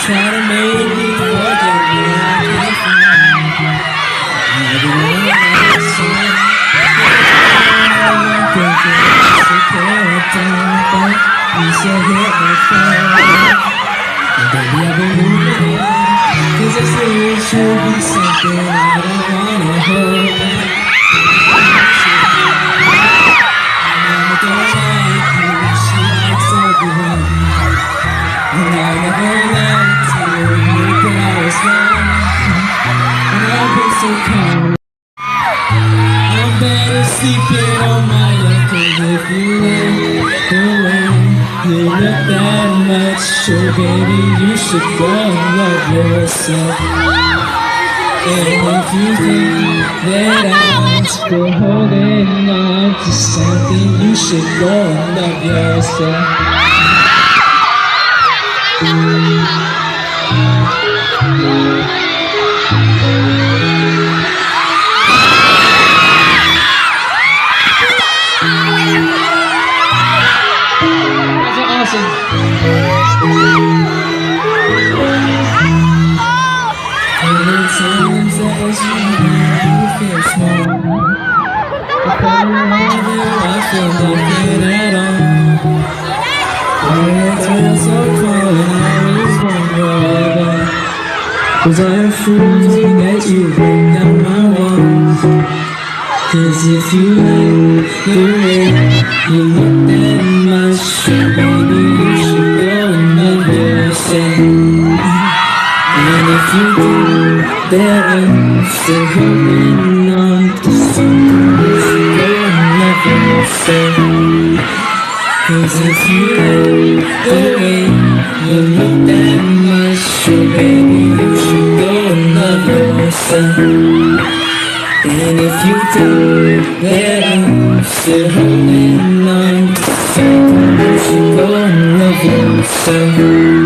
Try to make me forget what I can't find. I don't know what's on. I'm thinking it's a character, but you still hit my phone. And baby, I've been moving on, 'cause I say it should be something I don't wanna hold. Mama don't like you, she likes everyone. And I never liked you, but I was wrong. And I've been so cold. I'm better sleeping on my own, 'cause if you look away, you look that much. So baby, you should go and love yourself. And if you think that I'm still holding on to something, you should go and love yourself. Awesome. Times that as you feel small, but then I feel nothing at all. It's been so cold and I always wonder, 'cause I'm afraid that you break down my walls. 'Cause if you like the way you look that much, baby, you should go and love yourself. And if you think that I'm still holding on to something, you should go and love yourself. 'Cause if you like the way you look that much, so baby, you should go and love yourself. And if you think that I'm still holding on to something, you should go and love yourself.